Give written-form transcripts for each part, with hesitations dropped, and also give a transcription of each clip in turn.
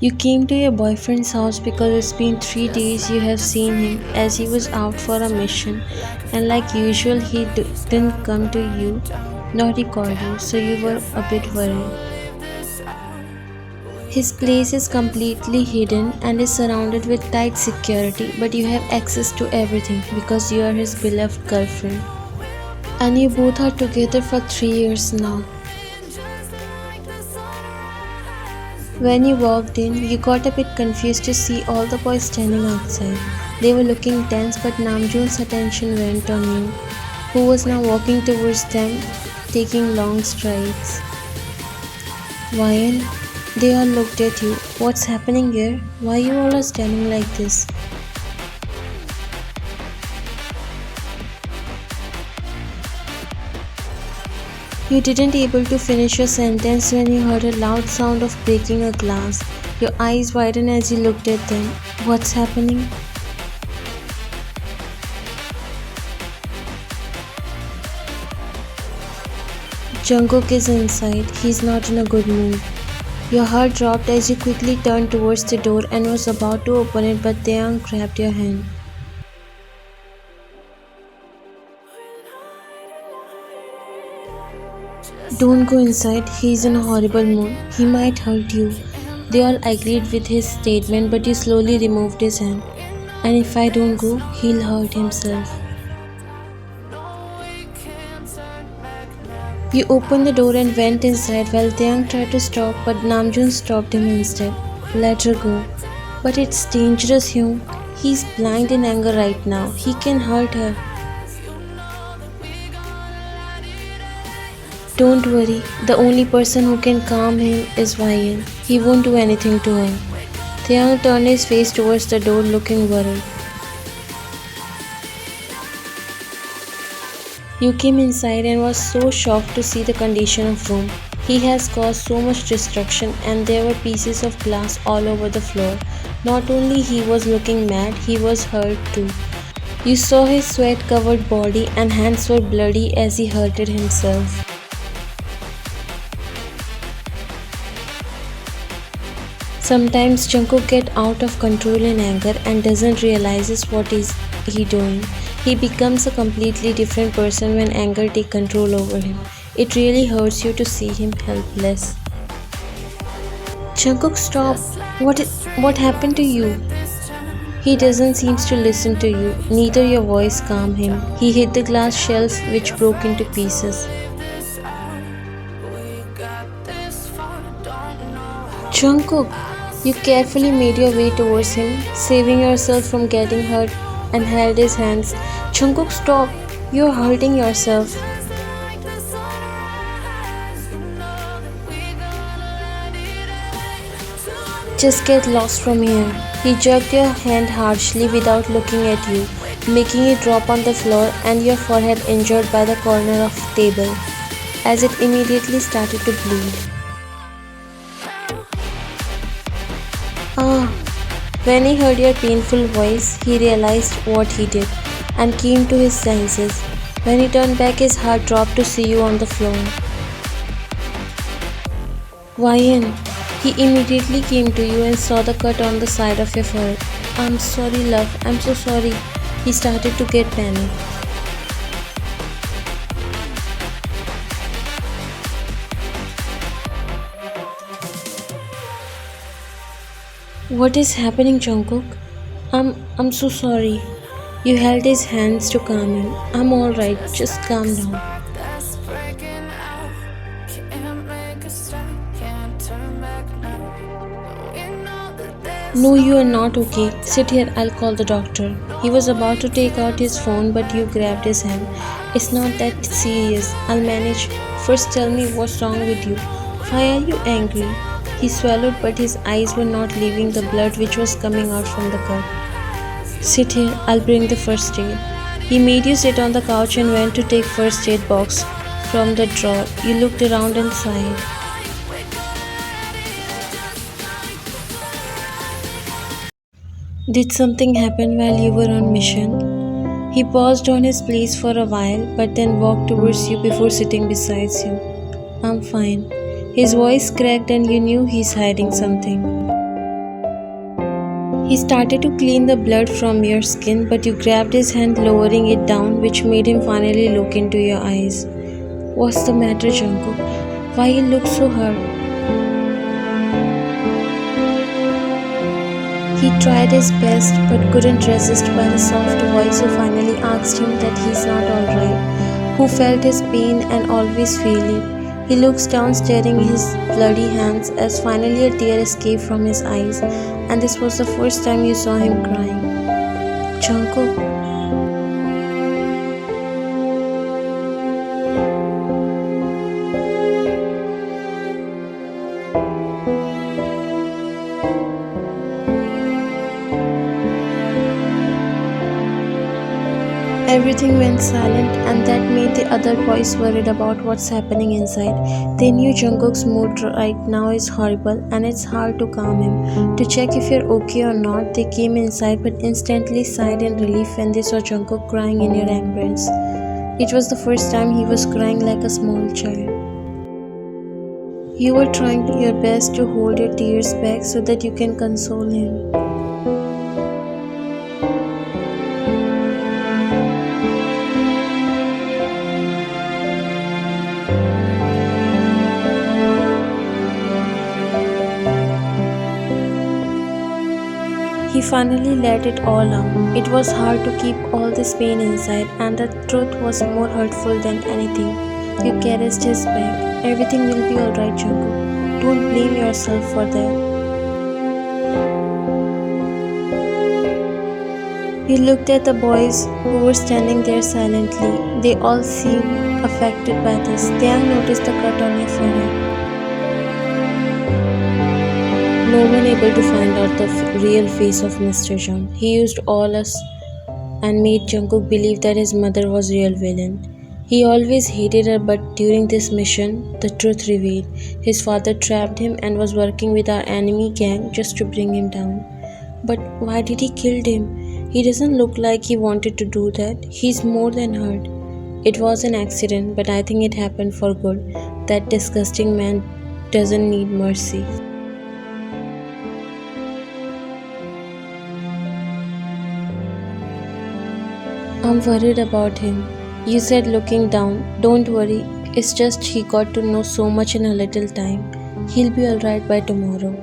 You came to your boyfriend's house because it's been 3 days you have seen him as he was out for a mission, and like usual, didn't come to you, nor he called you, so you were a bit worried. His place is completely hidden and is surrounded with tight security, but you have access to everything because you are his beloved girlfriend. And you both are together for 3 years now. When you walked in, you got a bit confused to see all the boys standing outside. They were looking tense, but Namjoon's attention went on you, who was now walking towards them, taking long strides. Ryan, they all looked at you. What's happening here? Why you all are standing like this? You didn't able to finish your sentence when you heard a loud sound of breaking a glass. Your eyes widened as you looked at them. What's happening? Jungkook is inside. He's not in a good mood. Your heart dropped as you quickly turned towards the door and was about to open it, but Taeyang grabbed your hand. Don't go inside, he's in a horrible mood. He might hurt you. They all agreed with his statement, but you slowly removed his hand. And if I don't go, he'll hurt himself. You opened the door and went inside while Taeyang tried to stop, but Namjoon stopped him instead. Let her go. But it's dangerous, Hyung. He's blind in anger right now. He can hurt her. Don't worry, the only person who can calm him is Ryan. He won't do anything to her. Taeyang turned his face towards the door looking worried. You came inside and was so shocked to see the condition of room. He has caused so much destruction and there were pieces of glass all over the floor. Not only he was looking mad, he was hurt too. You saw his sweat-covered body and hands were bloody as he hurted himself. Sometimes Jungkook gets out of control in anger and doesn't realize what is he doing. He becomes a completely different person when anger takes control over him. It really hurts you to see him helpless. Jungkook, stop! What happened to you? He doesn't seem to listen to you. Neither your voice calmed him. He hit the glass shelf which broke into pieces. Jungkook! You carefully made your way towards him, saving yourself from getting hurt, and held his hands. Jungkook, stop! You're hurting yourself. Just get lost from here. He jerked your hand harshly without looking at you, making it drop on the floor and your forehead injured by the corner of the table, as it immediately started to bleed. Ah! When he heard your painful voice, he realized what he did and came to his senses. When he turned back, his heart dropped to see you on the floor. Ryan, he immediately came to you and saw the cut on the side of your forehead. I'm sorry, love. I'm so sorry. He started to get panic. What is happening, Jungkook? I'm so sorry. You held his hands to calm him. I'm alright, just calm down. No, you are not okay. Sit here, I'll call the doctor. He was about to take out his phone, but you grabbed his hand. It's not that serious. I'll manage. First, tell me what's wrong with you. Why are you angry? He swallowed, but his eyes were not leaving the blood which was coming out from the cut. Sit here, I'll bring the first aid. He made you sit on the couch and went to take first aid box from the drawer. You looked around and sighed. Did something happen while you were on mission? He paused on his place for a while, but then walked towards you before sitting beside you. I'm fine. His voice cracked and you knew he's hiding something. He started to clean the blood from your skin, but you grabbed his hand, lowering it down, which made him finally look into your eyes. What's the matter, Jungkook? Why you look so hurt? He tried his best but couldn't resist by the soft voice who finally asked him that he's not alright, who felt his pain and always feel it. He looks down staring his bloody hands as finally a tear escaped from his eyes, and this was the first time you saw him crying. Jungkook, everything went silent, and that made the other boys worried about what's happening inside. They knew Jungkook's mood right now is horrible, and it's hard to calm him. To check if you're okay or not, they came inside but instantly sighed in relief when they saw Jungkook crying in your embrace. It was the first time he was crying like a small child. You were trying your best to hold your tears back so that you can console him. He finally let it all out. It was hard to keep all this pain inside, and the truth was more hurtful than anything. You caressed his back. Everything will be alright, Jungkook. Don't blame yourself for that. He looked at the boys who were standing there silently. They all seemed affected by this. They noticed the cut on your forehead. No one able to find out the real face of Mr. John. He used all us and made Jungkook believe that his mother was real villain. He always hated her, but during this mission, the truth revealed. His father trapped him and was working with our enemy gang just to bring him down. But why did he kill him? He doesn't look like he wanted to do that. He's more than hurt. It was an accident, but I think it happened for good. That disgusting man doesn't need mercy. I'm worried about him. You said looking down. Don't worry. It's just he got to know so much in a little time. He'll be alright by tomorrow.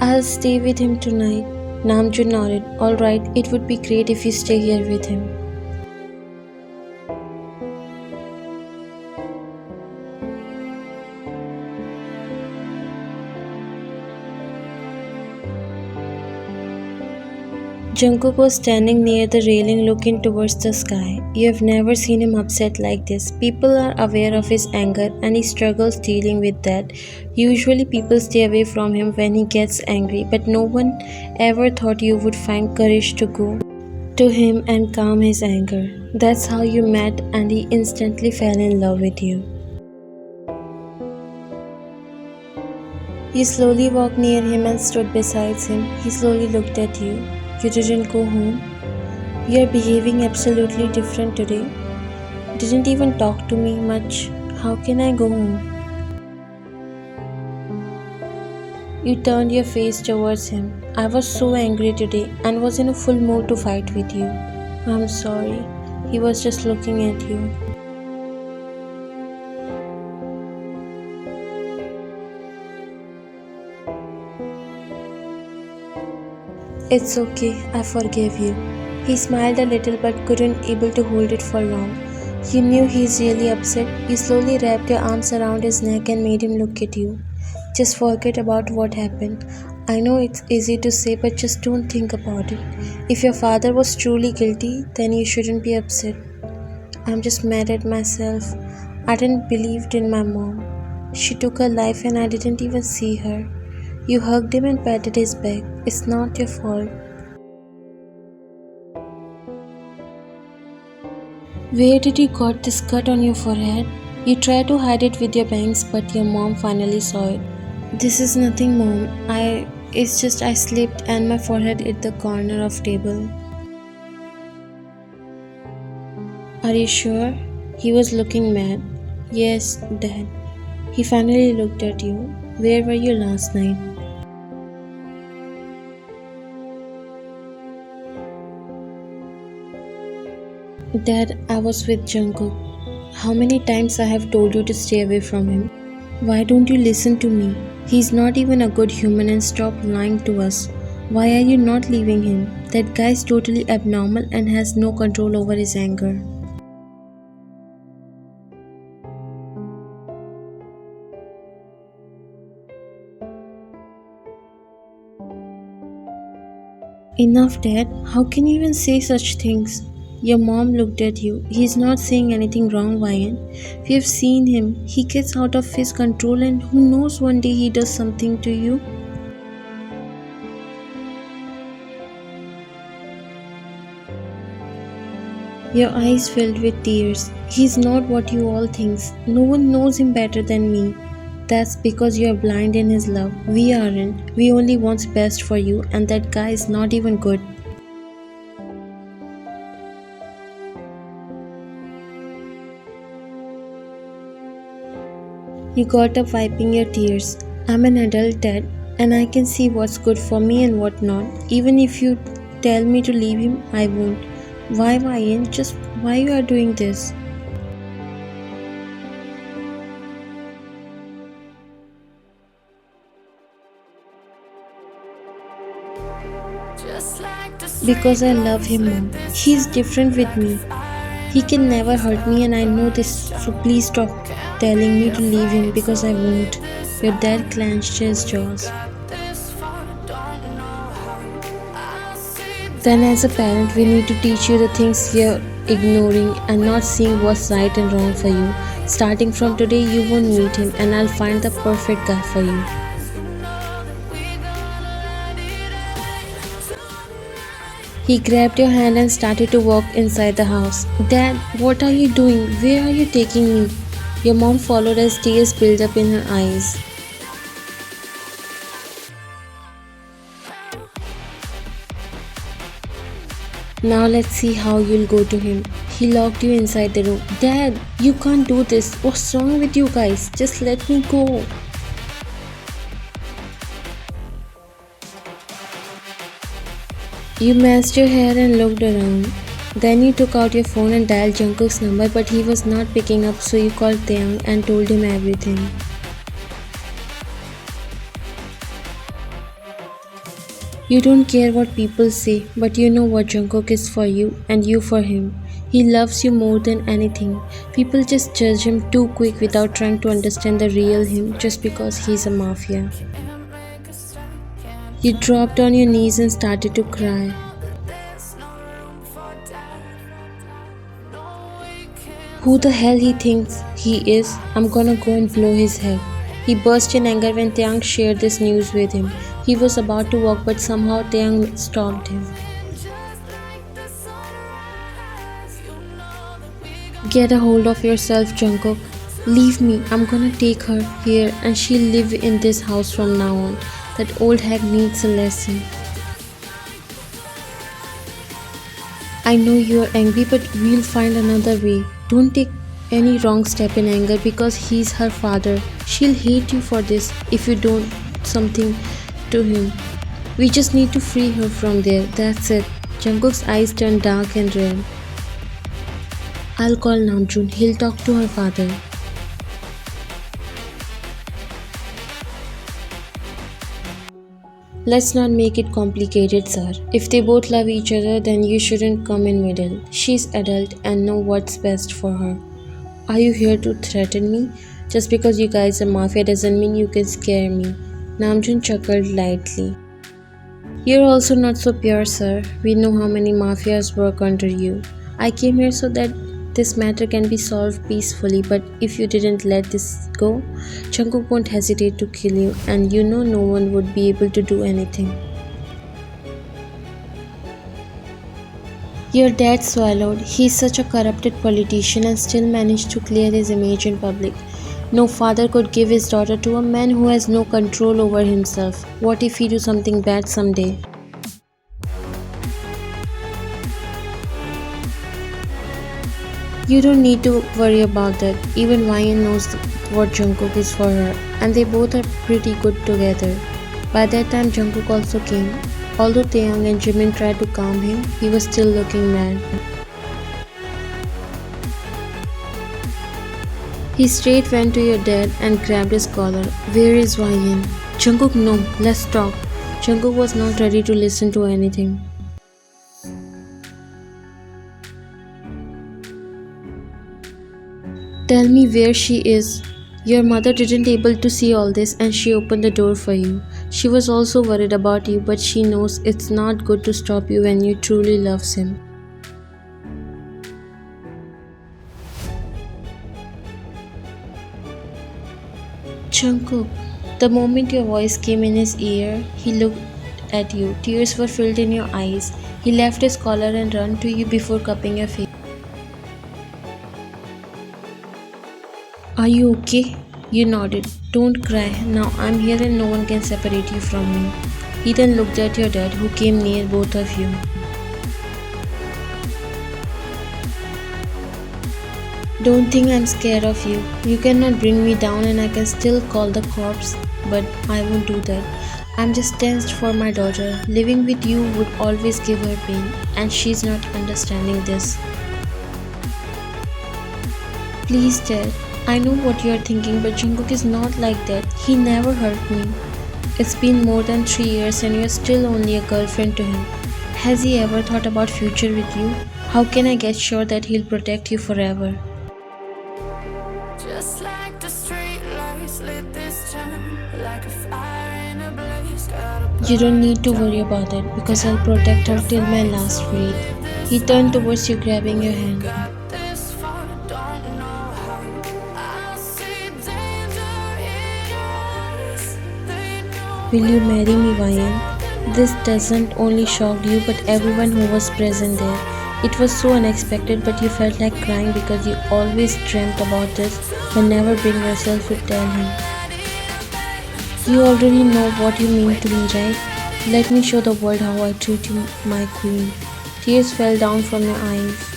I'll stay with him tonight. Namjoon nodded. Alright, it would be great if you stay here with him. Jungkook was standing near the railing looking towards the sky. You have never seen him upset like this. People are aware of his anger and he struggles dealing with that. Usually people stay away from him when he gets angry, but no one ever thought you would find courage to go to him and calm his anger. That's how you met and he instantly fell in love with you. You slowly walked near him and stood beside him. He slowly looked at you. You didn't go home. You are behaving absolutely different today. Didn't even talk to me much. How can I go home? You turned your face towards him. I was so angry today and was in a full mood to fight with you. I'm sorry. He was just looking at you. It's okay, I forgive you. He smiled a little but couldn't able to hold it for long. You knew he's really upset. You slowly wrapped your arms around his neck and made him look at you. Just forget about what happened. I know it's easy to say, but just don't think about it. If your father was truly guilty, then you shouldn't be upset. I'm just mad at myself. I didn't believe in my mom. She took her life and I didn't even see her. You hugged him and patted his back. It's not your fault. Where did you got this cut on your forehead? You tried to hide it with your bangs, but your mom finally saw it. This is nothing, Mom. It's just I slipped and my forehead hit the corner of table. Are you sure? He was looking mad. Yes, Dad. He finally looked at you. Where were you last night? Dad, I was with Jungkook. How many times I have told you to stay away from him? Why don't you listen to me? He's not even a good human and stop lying to us. Why are you not leaving him? That guy's totally abnormal and has no control over his anger. Enough, Dad. How can you even say such things? Your mom looked at you. He's not saying anything wrong, Ryan. We have seen him. He gets out of his control, and who knows, one day he does something to you. Your eyes filled with tears. He's not what you all think. No one knows him better than me. That's because you are blind in his love. We aren't. We only want best for you, and that guy is not even good. You got up wiping your tears. I'm an adult, Dad, and I can see what's good for me and what not. Even if you tell me to leave him, I won't. Why, Ryan? Just why you are doing this? Because I love him more. He's different with me. He can never hurt me, and I know this, so please stop telling me to leave him because I won't. Your dad clenched his jaws. Then, as a parent, we need to teach you the things you're ignoring and not seeing what's right and wrong for you. Starting from today, you won't meet him, and I'll find the perfect guy for you. He grabbed your hand and started to walk inside the house. Dad, what are you doing? Where are you taking me? Your mom followed as tears built up in her eyes. Now let's see how you'll go to him. He locked you inside the room. Dad, you can't do this. What's wrong with you guys? Just let me go. You messed your hair and looked around. Then you took out your phone and dialed Jungkook's number, but he was not picking up, so you called Taeyang and told him everything. You don't care what people say, but you know what Jungkook is for you and you for him. He loves you more than anything. People just judge him too quick without trying to understand the real him just because he's a mafia. You dropped on your knees and started to cry. Who the hell he thinks he is? I'm gonna go and blow his head. He burst in anger when Taeyang shared this news with him. He was about to walk, but somehow Taeyang stopped him. Get a hold of yourself, Jungkook. Leave me. I'm gonna take her here and she'll live in this house from now on. That old hag needs a lesson. I know you're angry, but we'll find another way. Don't take any wrong step in anger because he's her father. She'll hate you for this if you don't something to him. We just need to free her from there. That's it. Jungkook's eyes turned dark and red. I'll call Namjoon. He'll talk to her father. Let's not make it complicated, sir. If they both love each other, then you shouldn't come in middle. She's adult and know what's best for her. Are you here to threaten me? Just because you guys are mafia doesn't mean you can scare me. Namjoon chuckled lightly. You're also not so pure, sir. We know how many mafias work under you. I came here so that this matter can be solved peacefully, but if you didn't let this go, Jungkook won't hesitate to kill you, and you know no one would be able to do anything. Your dad swallowed. He's such a corrupted politician and still managed to clear his image in public. No father could give his daughter to a man who has no control over himself. What if he do something bad someday? You don't need to worry about that. Even Ryan knows what Jungkook is for her, and they both are pretty good together. By that time, Jungkook also came. Although Taeyang and Jimin tried to calm him, he was still looking mad. He straight went to your dad and grabbed his collar. Where is Ryan? Jungkook, no, let's talk. Jungkook was not ready to listen to anything. Tell me where she is. Your mother didn't able to see all this and she opened the door for you. She was also worried about you, but she knows it's not good to stop you when you truly loves him. Jungkook, the moment your voice came in his ear, he looked at you. Tears were filled in your eyes. He left his collar and ran to you before cupping your face. Are you okay? You nodded. Don't cry. Now I'm here and no one can separate you from me. He then looked at your dad, who came near both of you. Don't think I'm scared of you. You cannot bring me down and I can still call the cops, but I won't do that. I'm just tensed for my daughter. Living with you would always give her pain, and she's not understanding this. Please, Dad. I know what you're thinking, but Jungkook is not like that. He never hurt me. It's been more than 3 years and you're still only a girlfriend to him. Has he ever thought about future with you? How can I get sure that he'll protect you forever? Just like the street lights lit this town, like a fire in a blaze. You don't need to worry about it because I'll protect her till my last breath. He turned towards you, grabbing your hand. Will you marry me, Ryan? This doesn't only shock you but everyone who was present there. It was so unexpected, but you felt like crying because you always dreamt about this but never bring yourself to tell him. You already know what you mean to me, right? Let me show the world how I treat you, my queen. Tears fell down from your eyes.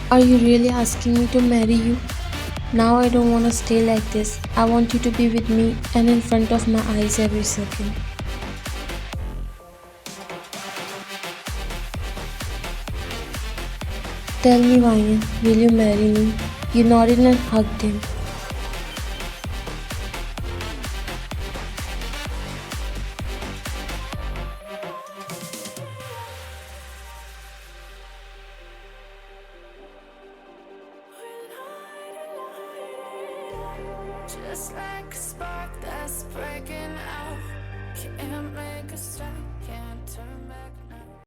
Are you really asking me to marry you? Now I don't want to stay like this. I want you to be with me and in front of my eyes every second. Tell me, Ryan, will you marry me? You nodded and hugged him. Just like a spark that's breaking out. Can't make a stop, can't turn back.